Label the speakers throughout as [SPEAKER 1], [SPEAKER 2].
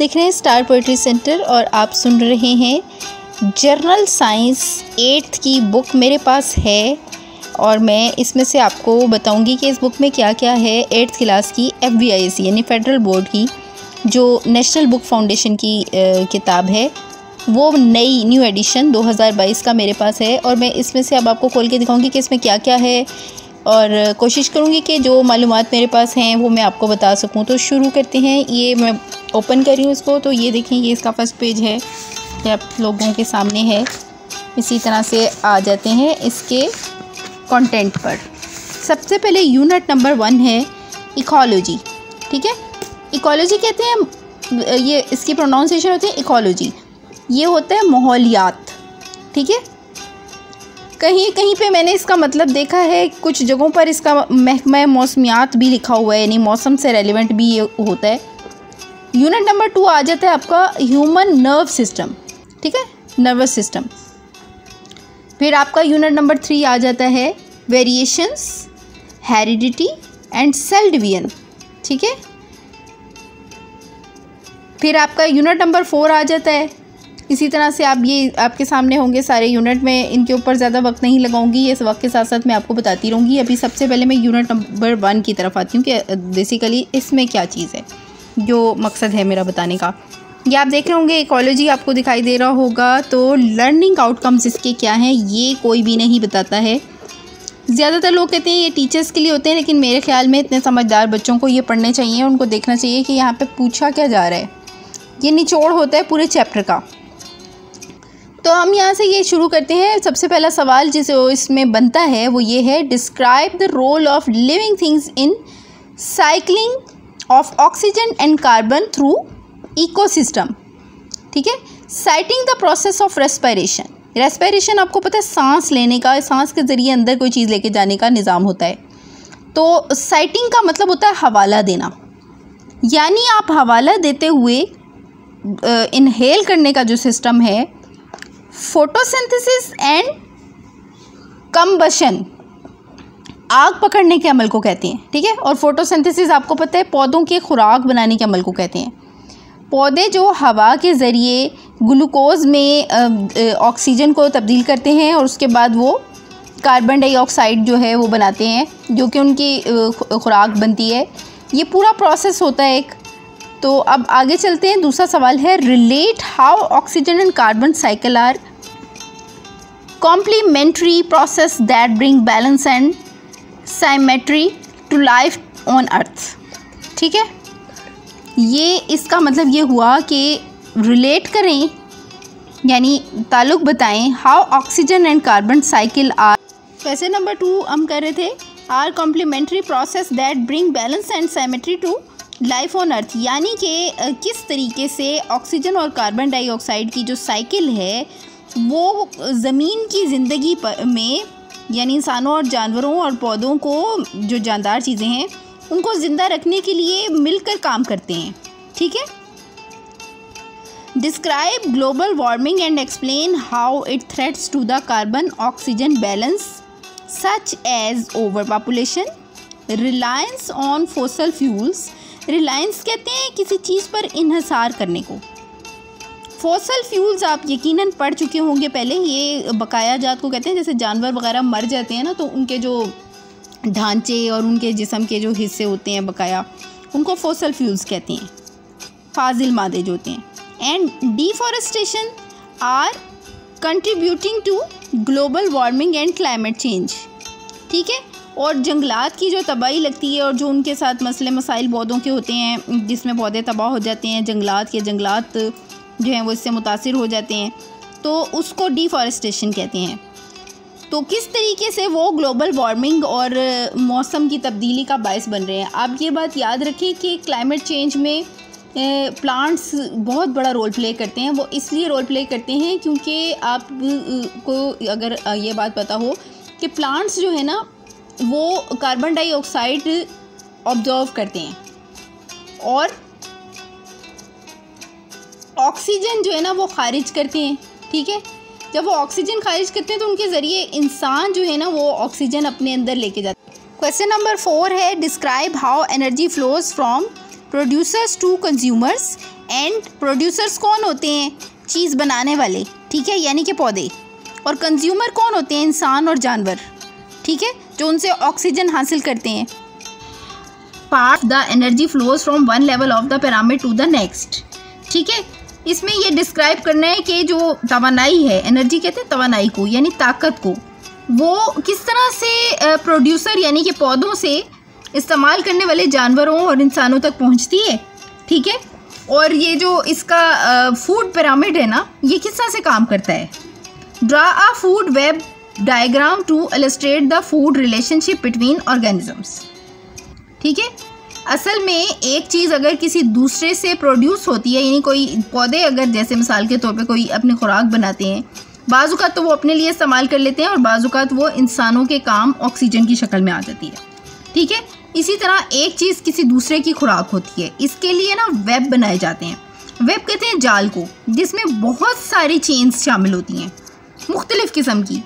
[SPEAKER 1] देख रहे हैं स्टार पोएट्री सेंटर और आप सुन रहे हैं जर्नल साइंस 8th की बुक मेरे पास है और मैं इसमें से आपको बताऊंगी कि इस बुक में क्या क्या है। 8th क्लास की FBIC यानी फेडरल बोर्ड की जो नेशनल बुक फाउंडेशन की किताब है वो न्यू एडिशन 2022 का मेरे पास है और मैं इसमें से अब आपको खोल के दिखाऊंगी कि इसमें क्या क्या है और कोशिश करूंगी कि जो मालूमात मेरे पास हैं वो मैं आपको बता सकूं। तो शुरू करते हैं। ये मैं ओपन कर रही हूँ इसको। तो ये देखें, ये इसका फर्स्ट पेज है, ये आप लोगों के सामने है। इसी तरह से आ जाते हैं इसके कंटेंट पर। सबसे पहले यूनिट नंबर 1 है इकोलॉजी। ठीक है, इकोलॉजी कहते हैं, ये इसकी प्रोनाउंसिएशन होती है इकोलॉजी। ये होता है माहौलियात। ठीक है, कहीं कहीं पे मैंने इसका मतलब देखा है, कुछ जगहों पर इसका महकमा मौसमियात भी लिखा हुआ है, यानी मौसम से रेलिवेंट भी ये होता है। यूनिट नंबर 2 आ जाता है आपका ह्यूमन नर्व सिस्टम। ठीक है, नर्वस सिस्टम। फिर आपका यूनिट नंबर 3 आ जाता है variations, heredity and cell division. ठीक है, फिर आपका यूनिट नंबर 4 आ जाता है। इसी तरह से आप ये आपके सामने होंगे सारे यूनिट में, इनके ऊपर ज़्यादा वक्त नहीं लगाऊंगी, ये इस वक्त के साथ साथ मैं आपको बताती रहूँगी। अभी सबसे पहले मैं यूनिट नंबर 1 की तरफ आती हूँ कि बेसिकली इसमें क्या चीज़ है, जो मकसद है मेरा बताने का। ये आप देख रहे होंगे इकोलॉजी आपको दिखाई दे रहा होगा। तो लर्निंग आउटकम्स इसके क्या हैं ये कोई भी नहीं बताता है। ज़्यादातर लोग कहते हैं ये टीचर्स के लिए होते हैं, लेकिन मेरे ख्याल में इतने समझदार बच्चों को ये पढ़ने चाहिए, उनको देखना चाहिए कि यहाँ पे पूछा क्या जा रहा है। ये निचोड़ होता है पूरे चैप्टर का। तो हम यहाँ से ये शुरू करते हैं। सबसे पहला सवाल जिसे इसमें बनता है वो ये है, describe the role of living things in cycling of oxygen and carbon through ecosystem. ठीक है, citing the process of respiration. Respiration आपको पता है सांस लेने का, सांस के ज़रिए अंदर कोई चीज़ लेके जाने का निज़ाम होता है। तो साइटिंग का मतलब होता है हवाला देना, यानी आप हवाला देते हुए इनहेल करने का जो सिस्टम है, फोटोसिंथेसिस एंड कंबशन, आग पकड़ने के अमल को कहते हैं। ठीक है, और फोटोसिंथेसिस आपको पता है पौधों के खुराक बनाने के अमल को कहते हैं। पौधे जो हवा के ज़रिए ग्लूकोज में ऑक्सीजन को तब्दील करते हैं और उसके बाद वो कार्बन डाइऑक्साइड जो है वो बनाते हैं, जो कि उनकी खुराक बनती है। ये पूरा प्रोसेस होता है एक। तो अब आगे चलते हैं। दूसरा सवाल है, relate how oxygen and carbon cycle are complementary process that bring balance and symmetry to life on earth. ठीक है, ये इसका मतलब ये हुआ कि रिलेट करें, यानी ताल्लुक़ बताएं, how oxygen and carbon cycle are. Question number 2 हम कर रहे थे, are complementary process that bring balance and symmetry to life on अर्थ, यानी कि किस तरीके से ऑक्सीजन और कार्बन डाइऑक्साइड की जो साइकिल है वो ज़मीन की ज़िंदगी में, यानी इंसानों और जानवरों और पौधों को, जो जानदार चीज़ें हैं, उनको ज़िंदा रखने के लिए मिलकर काम करते हैं। ठीक है, describe global warming and explain how it threats to the carbon oxygen balance such as over population, reliance on fossil fuels. Reliance कहते हैं किसी चीज़ पर इन्हिसार करने को। फॉसिल फ्यूल्स आप यकीनन पढ़ चुके होंगे पहले, ये बकाया जात को कहते हैं। जैसे जानवर वगैरह मर जाते हैं ना, तो उनके जो ढांचे और उनके जिस्म के जो हिस्से होते हैं बकाया, उनको फॉसिल फ्यूल्स कहते हैं, फाजिल मादे जो होते हैं। And deforestation are contributing to global warming and climate change. ठीक है, और जंगलात की जो तबाही लगती है और जो उनके साथ मसले मसाइल पौधों के होते हैं, जिसमें पौधे तबाह हो जाते हैं, जंगलात जो हैं वो इससे मुतासिर हो जाते हैं, तो उसको डिफॉरेस्टेशन कहते हैं। तो किस तरीके से वो ग्लोबल वार्मिंग और मौसम की तब्दीली का बायस बन रहे हैं। आप ये बात याद रखें कि क्लाइमेट चेंज में प्लांट्स बहुत बड़ा रोल प्ले करते हैं। वो इसलिए रोल प्ले करते हैं क्योंकि आप को अगर ये बात पता हो कि प्लांट्स जो है ना वो कार्बन डाइऑक्साइड ऑब्जर्व करते हैं और ऑक्सीजन जो है ना वो खारिज करते हैं। ठीक है, जब वो ऑक्सीजन खारिज करते हैं तो उनके ज़रिए इंसान जो है ना वो ऑक्सीजन अपने अंदर लेके जाते हैं। क्वेश्चन नंबर 4 है, describe how energy flows from producers to consumers and producers कौन होते हैं? चीज़ बनाने वाले, ठीक है, यानी कि पौधे। और कंज्यूमर कौन होते हैं? इंसान और जानवर, ठीक है, जो उनसे ऑक्सीजन हासिल करते हैं। Part the energy flows from one level of the pyramid to the next, ठीक है। इसमें ये डिस्क्राइब करना है कि जो तवानाई है, एनर्जी कहते हैं तवानाई को, यानी ताकत को, वो किस तरह से प्रोड्यूसर यानी कि पौधों से इस्तेमाल करने वाले जानवरों और इंसानों तक पहुंचती है, ठीक है। और ये जो इसका फूड पिरामिड है ना, ये किस तरह से काम करता है। Draw a food web diagram to illustrate the food relationship between organisms, ठीक है। असल में एक चीज़ अगर किसी दूसरे से प्रोड्यूस होती है, यानी कोई पौधे अगर जैसे मिसाल के तौर पे कोई अपनी खुराक बनाते हैं, बाज़ औक़ात तो वो अपने लिए इस्तेमाल कर लेते हैं और बाज़ औक़ात वो इंसानों के काम ऑक्सीजन की शक्ल में आ जाती है, ठीक है। इसी तरह एक चीज़ किसी दूसरे की खुराक होती है, इसके लिए ना वेब बनाए जाते हैं। वेब कहते हैं जाल को, जिसमें बहुत सारी चेन्स शामिल होती हैं मुख्तलिफ़ किस्म की।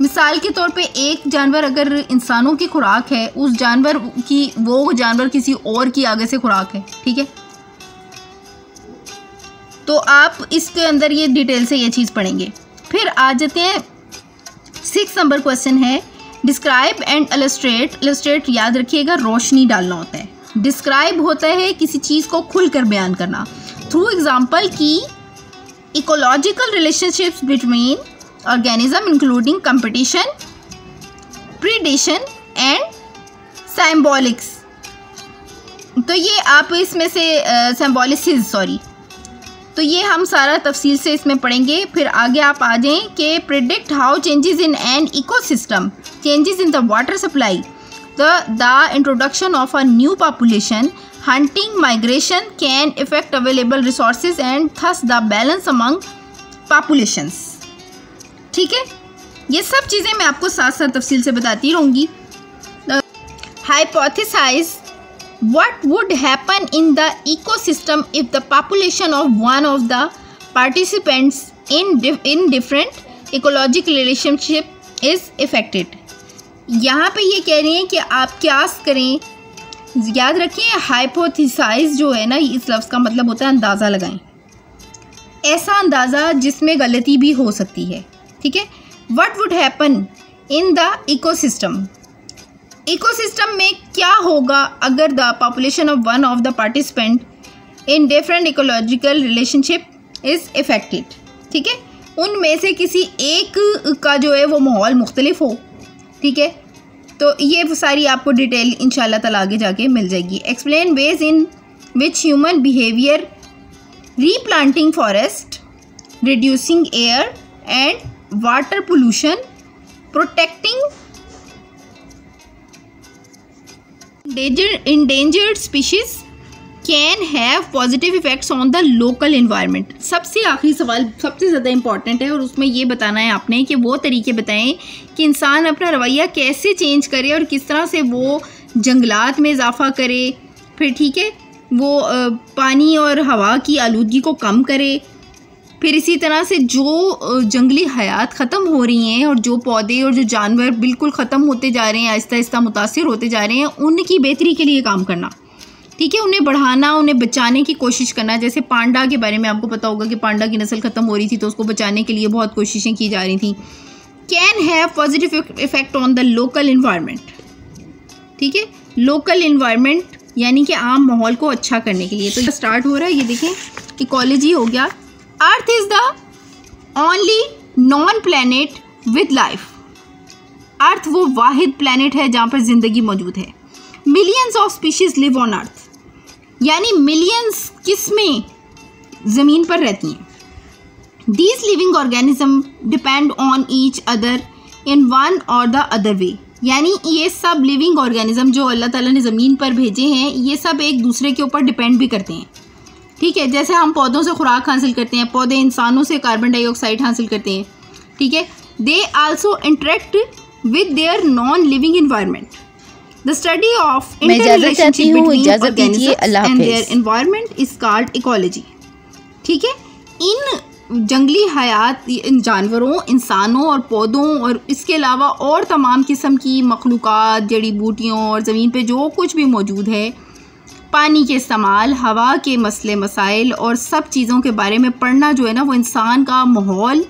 [SPEAKER 1] मिसाल के तौर पे एक जानवर अगर इंसानों की खुराक है, उस जानवर की वो जानवर किसी और की आगे से खुराक है, ठीक है। तो आप इसके अंदर ये डिटेल से ये चीज़ पढ़ेंगे। फिर आ जाते हैं 6 नंबर क्वेश्चन है डिस्क्राइब एंड इलस्ट्रेट। इलस्ट्रेट याद रखिएगा, रोशनी डालना होता है। डिस्क्राइब होता है किसी चीज़ को खुलकर बयान करना थ्रू एग्जाम्पल की ecological relationships between organism including competition, predation and symbolics. तो ये आप इसमें से सिम्बॉलिसिस तो ये हम सारा तफसील से इसमें पढ़ेंगे। फिर आगे आप आ जाएं कि predict how changes in an ecosystem, changes in the water supply, the introduction of a new population, hunting, migration can effect available resources and thus the balance among populations, ठीक है। ये सब चीज़ें मैं आपको साथ साथ तफसील से बताती रहूँगी। Hypothesised what would happen in the ecosystem if the population of one of the participants in different ecological relationship is affected। यहाँ पे ये कह रही हैं कि आप क्यास करें, याद रखिए हाइपोथेसाइज जो है ना, इस लफ्ज़ का मतलब होता है अंदाज़ा लगाएं, ऐसा अंदाज़ा जिसमें गलती भी हो सकती है, ठीक है। what would happen in the ecosystem, ecosystem में क्या होगा अगर the population of one of the participant in different ecological relationship is affected, ठीक है। उनमें से किसी एक का जो है वो माहौल मुख्तलिफ हो, ठीक है। तो ये सारी आपको डिटेल इंशाल्लाह ताला आगे जाके मिल जाएगी। Explain ways in which human behaviour, replanting forest, reducing air and water pollution, protecting endangered species can have positive effects on the local environment। सबसे आखिरी सवाल सबसे ज़्यादा इम्पॉर्टेंट है और उसमें ये बताना है आपने कि वो तरीके बताएं कि इंसान अपना रवैया कैसे चेंज करे और किस तरह से वो जंगलात में इजाफा करे, फिर ठीक है वो पानी और हवा की आलूदगी को कम करे, फिर इसी तरह से जो जंगली हयात ख़त्म हो रही हैं और जो पौधे और जो जानवर बिल्कुल ख़त्म होते जा रहे हैं, आहिस्ता आहिस्ता मुतासिर होते जा रहे हैं, उनकी बेहतरी के लिए काम करना, ठीक है। उन्हें बढ़ाना, उन्हें बचाने की कोशिश करना। जैसे पांडा के बारे में आपको पता होगा कि पांडा की नस्ल ख़त्म हो रही थी तो उसको बचाने के लिए बहुत कोशिशें की जा रही थी। Can have positive effect on the local environment, ठीक है। लोकल इन्वायरमेंट यानी कि आम माहौल को अच्छा करने के लिए। तो स्टार्ट हो रहा है, ये देखें इकोलॉजी हो गया। Earth is the only known planet with life. Earth वो वाहिद प्लैनेट है जहाँ पर ज़िंदगी मौजूद है। Millions of species live on अर्थ, यानी मिलियंस किस्में ज़मीन पर रहती हैं। These living organism depend on each other in one or the other way, यानी ये सब लिविंग ऑर्गेनिज्म जो अल्लाह ताला ने ज़मीन पर भेजे हैं, ये सब एक दूसरे के ऊपर डिपेंड भी करते हैं, ठीक है। जैसे हम पौधों से खुराक हासिल करते हैं, पौधे इंसानों से कार्बन डाइऑक्साइड हासिल करते हैं, ठीक है। They also interact with their non living environment. The study of interrelationship between organisms and their environment is called ecology, ठीक है। इन जंगली हयात, इन जानवरों, इंसानों और पौधों और इसके अलावा और तमाम किस्म की मखलूक़ात, जड़ी बूटियों और ज़मीन पे जो कुछ भी मौजूद है, पानी के इस्तेमाल, हवा के मसले मसाइल और सब चीज़ों के बारे में पढ़ना जो है ना, वो इंसान का माहौल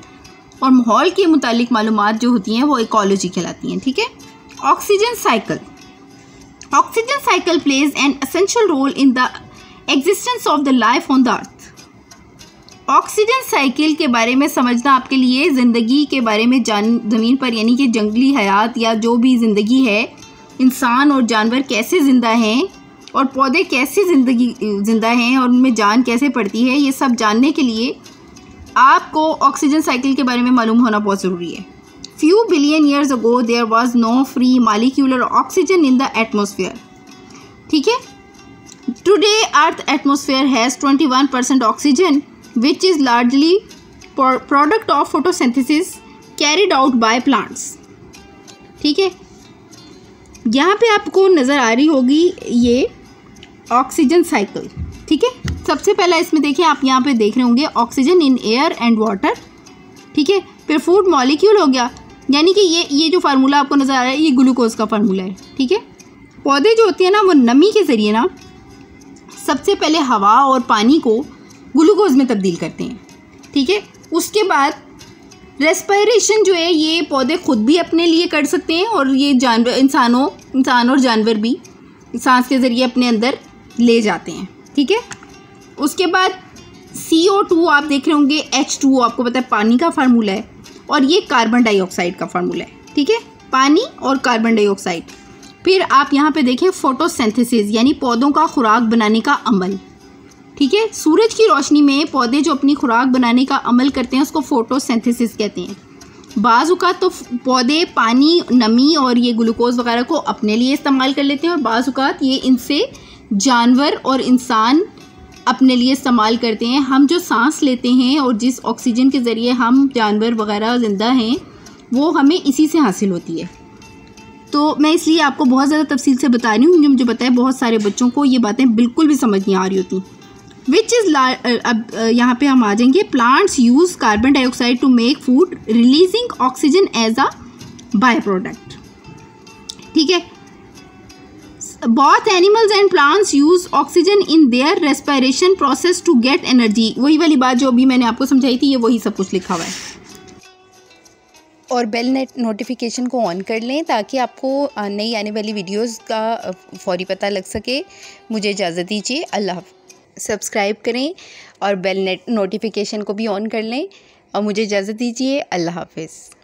[SPEAKER 1] और माहौल के मुतालिक मालूमात जो होती हैं वो इकोलॉजी कहलाती हैं। ठीक है। Oxygen cycle plays an essential role in the existence of the life on the earth. Oxygen cycle के बारे में समझना आपके लिए ज़िंदगी के बारे में ज़मीन पर यानी कि जंगली हयात या जो भी ज़िंदगी है, इंसान और जानवर कैसे ज़िंदा हैं और पौधे कैसे ज़िंदा हैं और उनमें जान कैसे पड़ती है, ये सब जानने के लिए आपको ऑक्सीजन साइकिल के बारे में मालूम होना बहुत ज़रूरी है। Few billion years ago there was no free molecular oxygen in the atmosphere। ठीक है। Today Earth atmosphere has 21% oxygen which is largely product of photosynthesis carried out by plants। ठीक है। यहाँ पे आपको नज़र आ रही होगी ये ऑक्सीजन साइकिल। ठीक है। सबसे पहला इसमें देखिए, आप यहाँ पे देख रहे होंगे oxygen in air and water. ठीक है। फिर फूड मॉलिक्यूल हो गया, यानी कि ये जो फार्मूला आपको नज़र आ रहा है ये ग्लूकोज का फार्मूला है। ठीक है। पौधे जो होते हैं ना, वो नमी के ज़रिए ना सबसे पहले हवा और पानी को ग्लूकोज में तब्दील करते हैं। ठीक है। उसके बाद रेस्पिरेशन जो है ये पौधे खुद भी अपने लिए कर सकते हैं और ये जानवर इंसान और जानवर भी सांस के ज़रिए अपने अंदर ले जाते हैं। ठीक है। उसके बाद CO2 आप देख रहे होंगे, H2O आपको पता है पानी का फार्मूला है और ये कार्बन डाइऑक्साइड का फार्मूला है। ठीक है। पानी और कार्बन डाइऑक्साइड। फिर आप यहाँ पे देखें फोटोसिंथेसिस यानी पौधों का खुराक बनाने का अमल। ठीक है। सूरज की रोशनी में पौधे जो अपनी खुराक बनाने का अमल करते हैं उसको फोटोसिंथेसिस कहते हैं। बाज़ औक़ात तो पौधे पानी, नमी और ये ग्लूकोज वगैरह को अपने लिए इस्तेमाल कर लेते हैं और बाज़ औक़ात ये इनसे जानवर और इंसान अपने लिए इस्तेमाल करते हैं। हम जो सांस लेते हैं और जिस ऑक्सीजन के ज़रिए हम जानवर वगैरह ज़िंदा हैं वो हमें इसी से हासिल होती है। तो मैं इसलिए आपको बहुत ज़्यादा तफसील से बता रही हूँ क्योंकि मुझे पता है बहुत सारे बच्चों को ये बातें बिल्कुल भी समझ नहीं आ रही होती। विच इज़ अब यहाँ पे हम आ जाएंगे। Plants use carbon dioxide to make food releasing oxygen as a by product. ठीक है। Both animals and plants use oxygen in their respiration process to get energy। वही वाली बात जो अभी मैंने आपको समझाई थी, ये वही सब कुछ लिखा हुआ है। और बेल नोटिफिकेशन को ऑन कर लें ताकि आपको नई आने वाली वीडियोस का फौरी पता लग सके। मुझे इजाज़त दीजिए। अल्लाह। सब्सक्राइब करें और बेल नोटिफिकेशन को भी ऑन कर लें और मुझे इजाज़त दीजिए। अल्लाह हाफ़िज़।